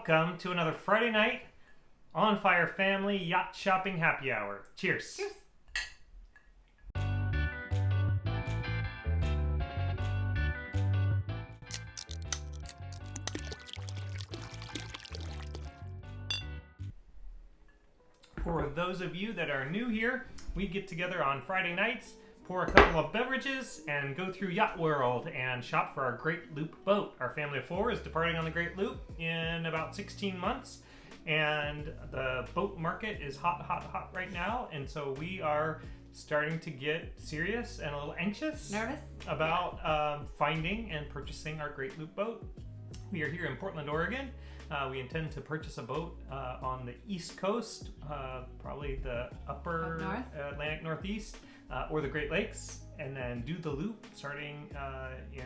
Welcome to another Friday night on Fire Family Yacht Shopping Happy Hour. Cheers. Cheers. For those of you that are new here, we get together on Friday nights, pour a couple of beverages, and go through Yacht World and shop for our Great Loop boat. Our family of four is departing on the Great Loop in about 16 months, and the boat market is hot right now, and so we are starting to get serious and a little anxious. Nervous? About finding and purchasing our Great Loop boat. We are here in Portland, Oregon. We intend to purchase a boat on the East Coast, probably the upper Atlantic Northeast, or the Great Lakes, and then do the loop starting in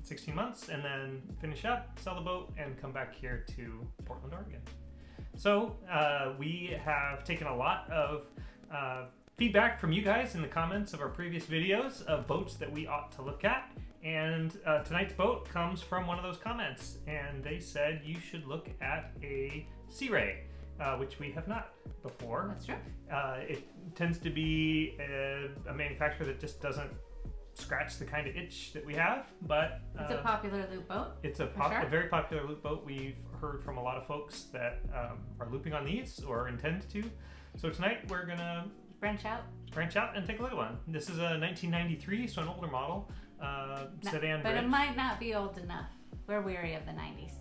16 months, and then finish up, sell the boat, and come back here to Portland, Oregon. So we have taken a lot of feedback from you guys in the comments of our previous videos of boats that we ought to look at. And tonight's boat comes from one of those comments, and they said you should look at a Sea Ray, which we have not before. That's true. It tends to be a manufacturer that just doesn't scratch the kind of itch that we have, but it's a popular loop boat. It's a very popular loop boat. We've heard from a lot of folks that are looping on these or intend to. So tonight we're gonna branch out and take a look at one. This is a 1993, so an older model. Sedan Bridge. But it might not be old enough. We're weary of the 90s.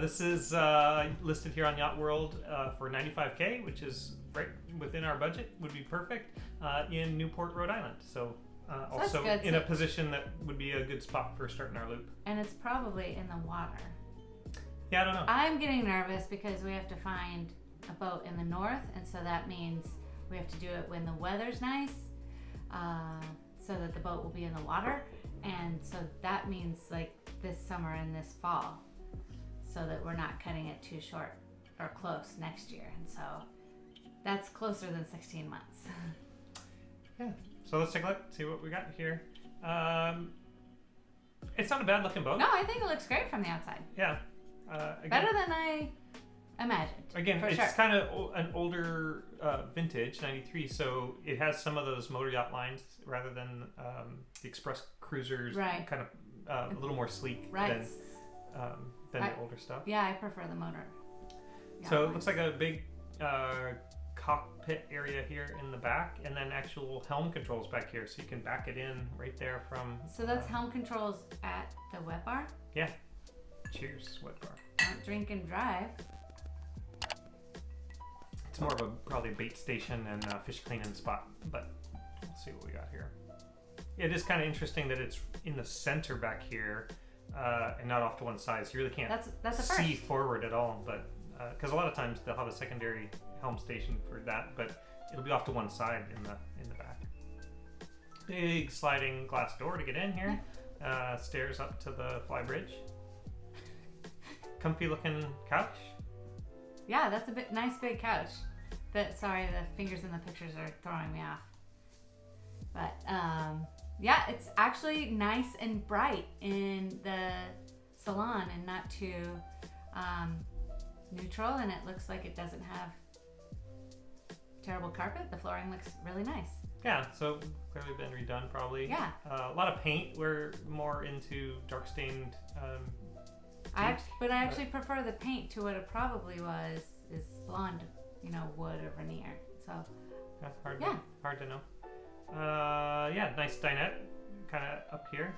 This is listed here on Yacht World for $95K, which is right within our budget. Would be perfect in Newport, Rhode Island. So also in a position that would be a good spot for starting our loop. And it's probably in the water. Yeah, I don't know. I'm getting nervous because we have to find a boat in the north, and so that means we have to do it when the weather's nice. So that the boat will be in the water, and so that means like this summer and this fall, so that we're not cutting it too short or close next year, and so that's closer than 16 months. Yeah, so let's take a look, see what we got here. It's not a bad looking boat. No, I think it looks great from the outside. Yeah. Better than I imagined. Again, it's sure. kind of an older vintage, 93, so it has some of those motor yacht lines rather than the Express Cruisers, right. Kind of a little more sleek right. than the older stuff. Yeah, I prefer the motor. So it looks like a big cockpit area here in the back, and then actual helm controls back here, so you can back it in right there from... So that's helm controls at the wet bar? Yeah. Cheers, wet bar. Don't drink and drive. It's more of a probably bait station and fish cleaning spot, but we'll see what we got here. It is kind of interesting that it's in the center back here and not off to one side, so you really can't that's see forward at all. But because a lot of times they'll have a secondary helm station for that, but it'll be off to one side in the back. Big sliding glass door to get in here. Stairs up to the fly bridge. Comfy looking couch. Yeah, that's a nice big couch. Sorry, the fingers in the pictures are throwing me off. But yeah, it's actually nice and bright in the salon and not too neutral, and it looks like it doesn't have terrible carpet. The flooring looks really nice. Yeah, so clearly been redone probably. Yeah. A lot of paint. We're more into dark stained I actually prefer the paint to what it probably is blonde, wood or veneer. So hard to know. Nice dinette, kind of up here.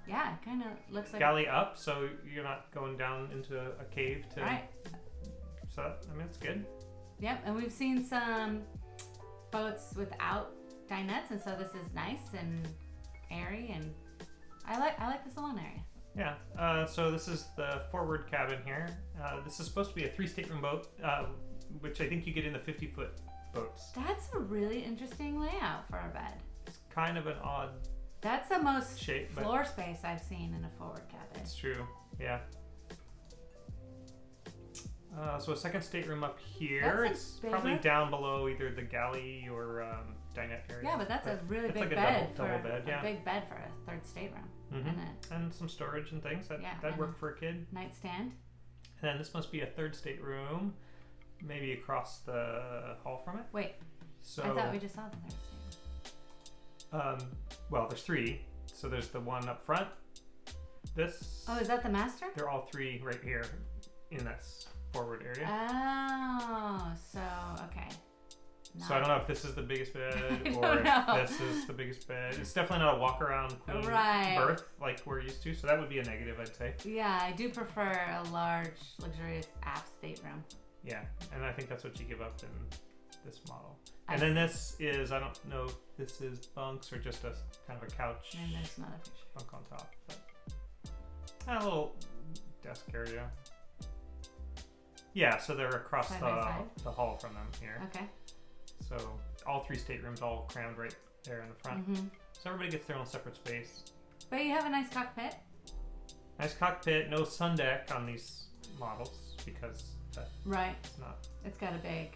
Yeah, it kind of looks like galley up, so you're not going down into a cave to. Right. So it's good. Yep, and we've seen some boats without dinettes, and so this is nice and airy, and I like the salon area. Yeah, so this is the forward cabin here. This is supposed to be a 3-stateroom boat, which I think you get in the 50-foot boats. That's a really interesting layout for a bed. It's kind of an odd That's the most shape, floor space I've seen in a forward cabin. It's true, yeah. So a second stateroom up here. It's probably down below either the galley or dinette area. Yeah, but that's a really big like bed a double bed, yeah. A big bed for a third stateroom. Mm-hmm. And some storage and things that work for a kid. Nightstand. And then this must be a third stateroom, maybe across the hall from it. Wait, So I thought we just saw the third stateroom. well, there's 3. So there's the one up front. This. Oh, is that the master? They're all 3 right here in this forward area. Oh, so okay. So I don't know if this is the biggest bed I or don't know. if this is the biggest bed. It's definitely not a walk around queen Right. berth like we're used to. So that would be a negative, I'd say. Yeah, I do prefer a large, luxurious aft stateroom. Yeah, and I think that's what you give up in this model. I And then this is, I don't know if this is bunks or just a kind of a couch And there's another picture. bunk on top. But a little desk area. Yeah, so they're across Side by side? the hall from them here. Okay. So all 3 staterooms all crammed right there in the front. Mm-hmm. So everybody gets their own separate space. But you have a nice cockpit. Nice cockpit, no sun deck on these models because that's Right. not. It's got a big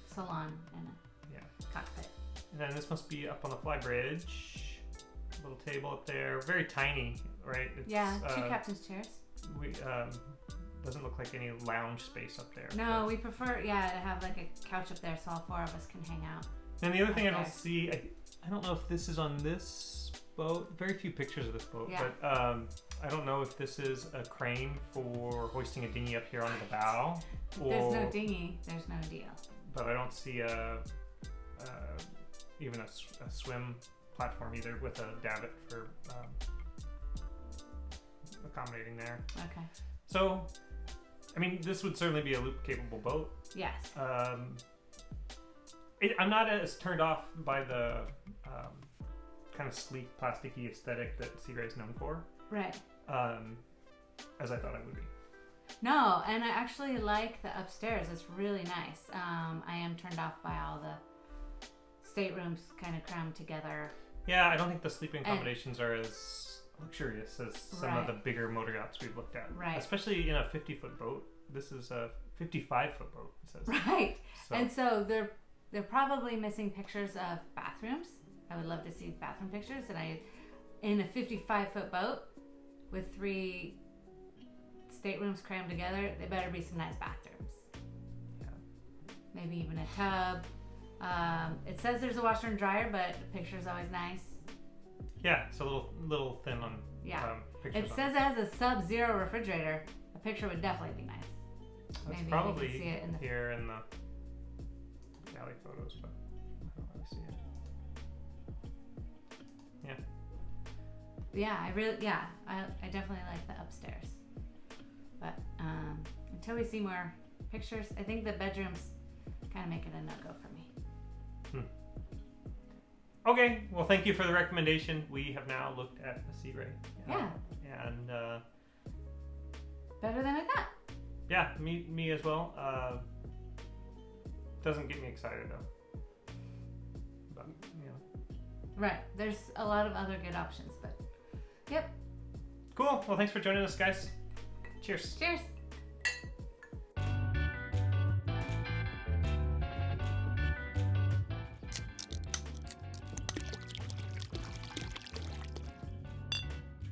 salon and a Yeah. cockpit. And then this must be up on the fly bridge. Little table up there, very tiny, right? It's, Yeah, 2 captain's chairs. We doesn't look like any lounge space up there. No, but- we prefer, to have like a couch up there so all 4 of us can hang out. And the other thing I up don't there. see, I don't know if this is on this boat. Very few pictures of this boat, Yeah. but I don't know if this is a crane for hoisting a dinghy up here onto the bow. If there's no dinghy, there's no deal. But I don't see even a swim platform either with a davit for accommodating there. Okay. So, I mean, this would certainly be a loop-capable boat. Yes. I'm not as turned off by the kind of sleek, plasticky aesthetic that Sea Ray is known for Right. as I thought I would be. No, and I actually like the upstairs. It's really nice. I am turned off by all the staterooms kind of crammed together. Yeah, I don't think the sleeping And- accommodations are as luxurious as some of Right. the bigger motor yachts we've looked at. Right. Especially in a 50-foot boat. This is a 55-foot boat, it says. Right. So, And so they're probably missing pictures of bathrooms. I would love to see bathroom pictures. And in a 55-foot boat with 3 staterooms crammed together, there better be some nice bathrooms. yeah. Maybe even a tub. It says there's a washer and dryer, but the picture's always nice. Yeah, it's a little thin on Yeah. pictures. It on says it has a sub-zero refrigerator. A picture would definitely be nice. That's Maybe we probably can see it in the here in the galley photos, but I don't really see it. Yeah, I definitely like the upstairs. But until we see more pictures, I think the bedrooms kind of make it a no-go for me. Okay, well, thank you for the recommendation. We have now looked at the Sea Ray. Yeah. And Better than I thought. yeah, me as well. Doesn't get me excited though. But Right. There's a lot of other good options, but yep. cool. Well, thanks for joining us, guys. Cheers. Cheers.